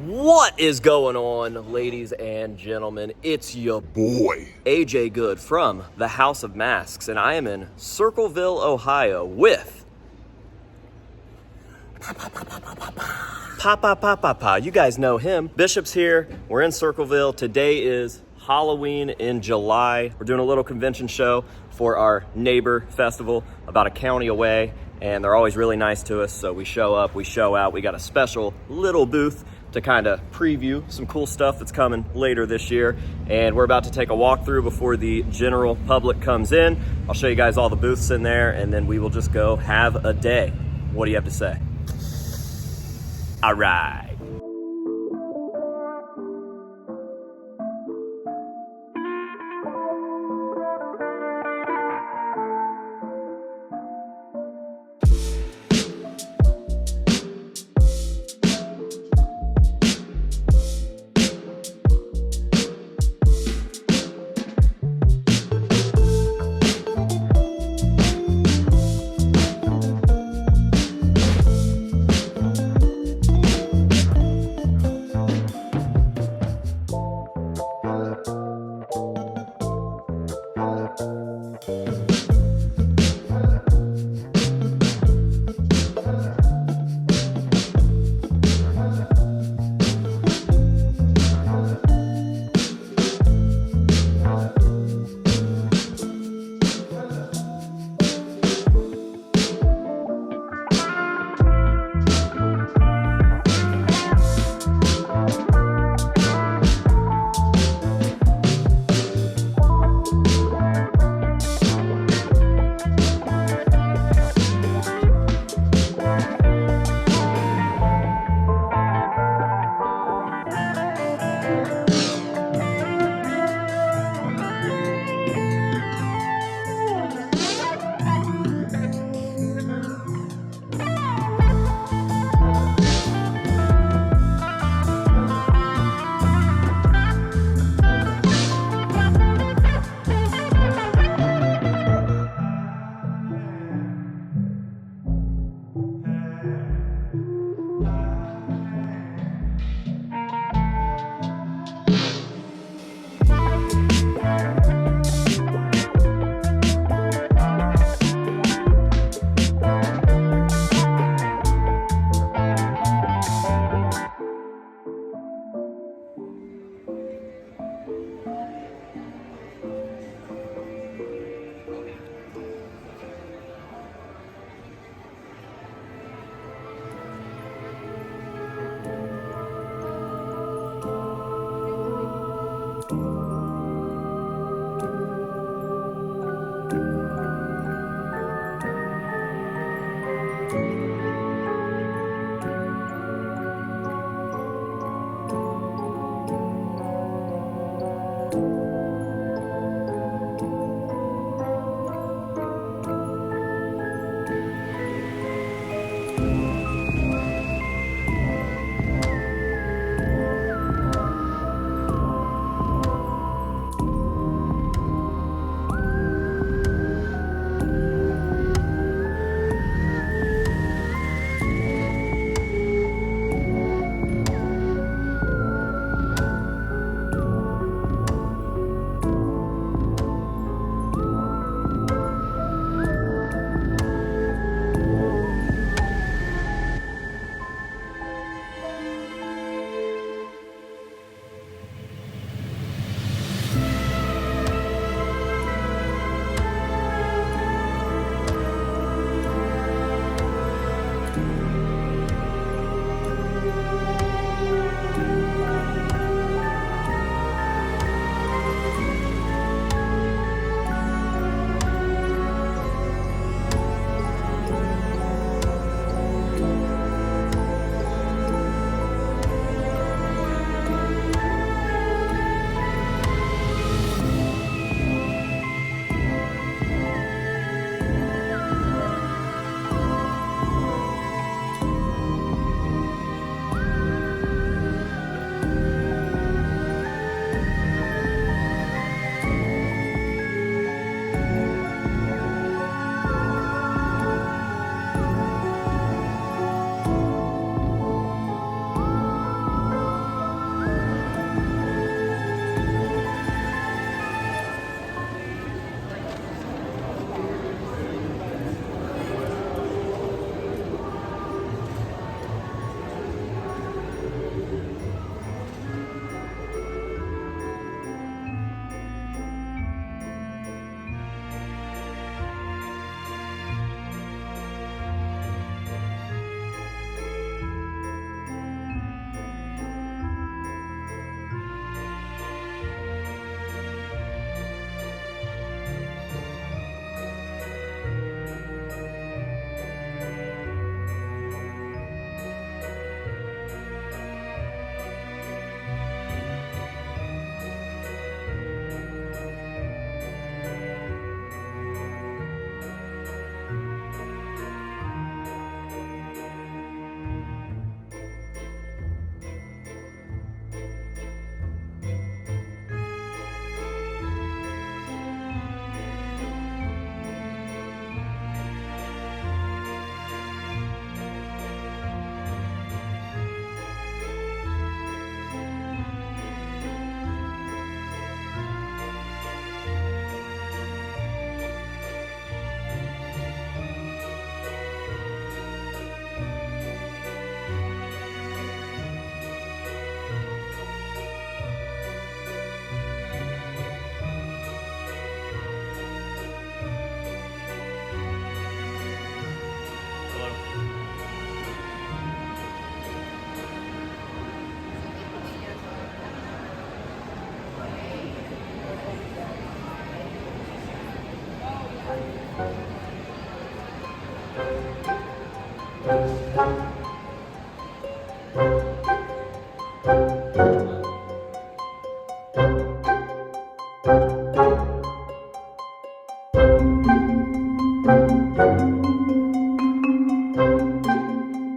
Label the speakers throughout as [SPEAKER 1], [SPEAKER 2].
[SPEAKER 1] What is going on, ladies and gentlemen? It's your boy, AJ Good from the House of Masks, and I am in Circleville, Ohio with Papa. You guys know him. Bishop's here. We're in Circleville. Today is Halloween in July. We're doing a little convention show for our neighbor festival about a county away, and they're always really nice to us, so we show up, we show out. We got a special little booth to kind of preview some cool stuff that's coming later this year, and we're about to take a walkthrough before the general public comes in. I'll show you guys all the booths in there, and then we will just go have a day. What do you have to say? All right.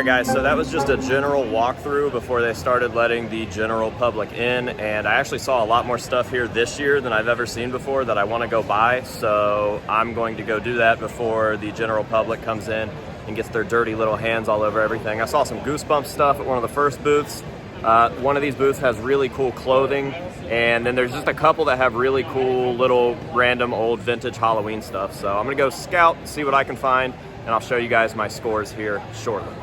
[SPEAKER 1] Guys, so that was just a general walkthrough before they started letting the general public in, and I actually saw a lot more stuff here this year than I've ever seen before that I want to go buy, so I'm going to go do that before the general public comes in and gets their dirty little hands all over everything. I saw some Goosebumps stuff at one of the first booths. One of these booths has really cool clothing, and then there's just a couple that have really cool little random old vintage Halloween stuff. So I'm gonna go scout, see what I can find, and I'll show you guys my scores here shortly.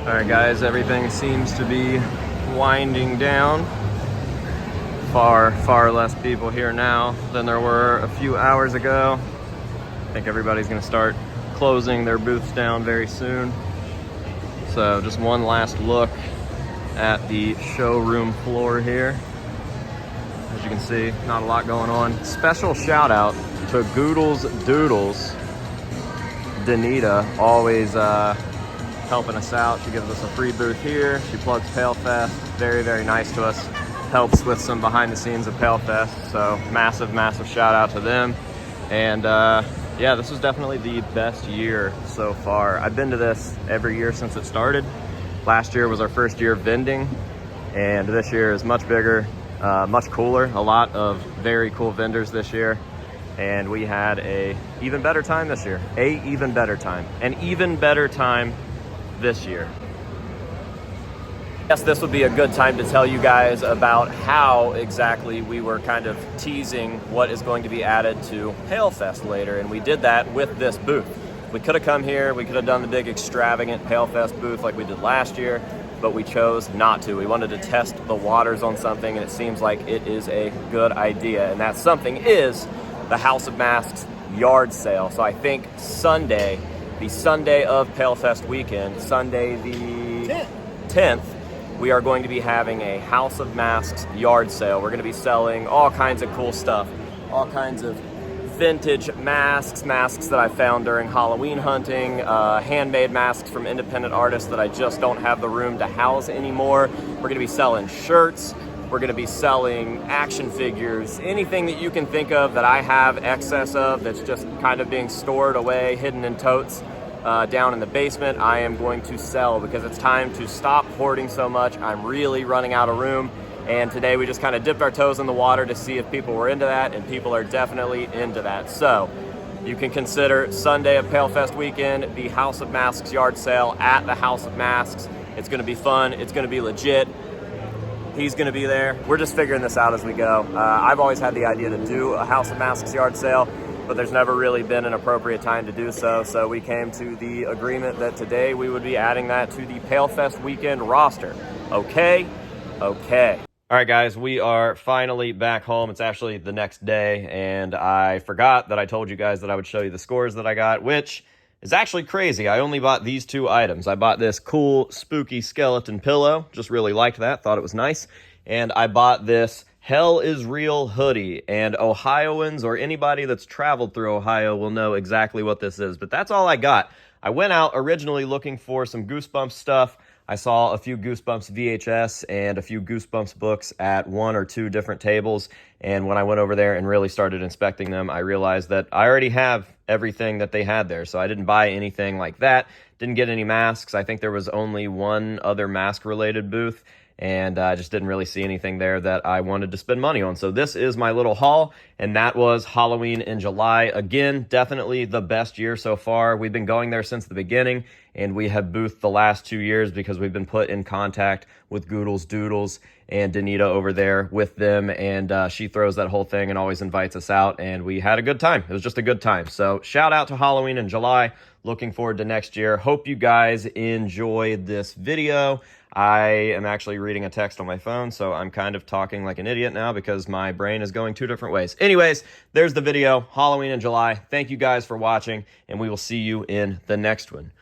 [SPEAKER 1] Alright guys, everything seems to be winding down. Far less people here now than there were a few hours ago. I think everybody's gonna start closing their booths down very soon. So just one last look at the showroom floor here. As you can see, not a lot going on. Special shout out to Goodles Doodles. Danita, always helping us out. She gives us a free booth here. She plugs PaleFest. Very nice to us. Helps with some behind the scenes of PaleFest. So massive shout out to them. And yeah, this was definitely the best year so far. I've been to this every year since it started. Last year was our first year vending, and this year is much bigger, much cooler. A lot of very cool vendors this year. And we had a even better time this year. An even better time this year. Yes, this would be a good time to tell you guys about how exactly we were kind of teasing what is going to be added to PaleFest later, and we did that with this booth. We could have come here, we could have done the big extravagant PaleFest booth like we did last year, but we chose not to. We wanted to test the waters on something, and it seems like it is a good idea, and that something is the House of Masks yard sale. So I think Sunday, the Sunday of PaleFest weekend, Sunday the 10th, we are going to be having a House of Masks yard sale. We're going to be selling all kinds of cool stuff, all kinds of vintage masks that I found during Halloween hunting, handmade masks from independent artists that I just don't have the room to house anymore. We're going to be selling shirts. We're going to be selling action figures, anything that you can think of that I have excess of that's just kind of being stored away, hidden in totes down in the basement. I am going to sell because it's time to stop hoarding so much. I'm really running out of room. And today we just kind of dipped our toes in the water to see if people were into that, and people are definitely into that. So you can consider Sunday of PaleFest weekend the House of Masks yard sale at the House of Masks. It's going to be fun. It's going to be legit. He's going to be there. We're just figuring this out as we go. I've always had the idea to do a House of Masks yard sale, but there's never really been an appropriate time to do so. So we came to the agreement that today we would be adding that to the PaleFest weekend roster. Okay. All right, guys, we are finally back home. It's actually the next day, and I forgot that I told you guys that I would show you the scores that I got, which is actually crazy. I only bought these two items. I bought this cool, spooky skeleton pillow. Just really liked that. Thought it was nice. And I bought this Hell is Real hoodie. And Ohioans or anybody that's traveled through Ohio will know exactly what this is. But that's all I got. I went out originally looking for some Goosebumps stuff. I saw a few Goosebumps VHS and a few Goosebumps books at 1 or 2 different tables, and when I went over there and really started inspecting them, I realized that I already have everything that they had there, so I didn't buy anything like that. Didn't get any masks. I think there was only one other mask-related booth, and I just didn't really see anything there that I wanted to spend money on. So this is my little haul, and that was Halloween in July. Again, definitely the best year so far. We've been going there since the beginning, and we have boothed the last 2 years because we've been put in contact with Goodles Doodles and Danita over there with them, and she throws that whole thing and always invites us out, and we had a good time. It was just a good time. So shout out to Halloween in July. Looking forward to next year. Hope you guys enjoyed this video. I am actually reading a text on my phone, so I'm kind of talking like an idiot now because my brain is going 2 different ways. Anyways, there's the video, Halloween in July. Thank you guys for watching, and we will see you in the next one.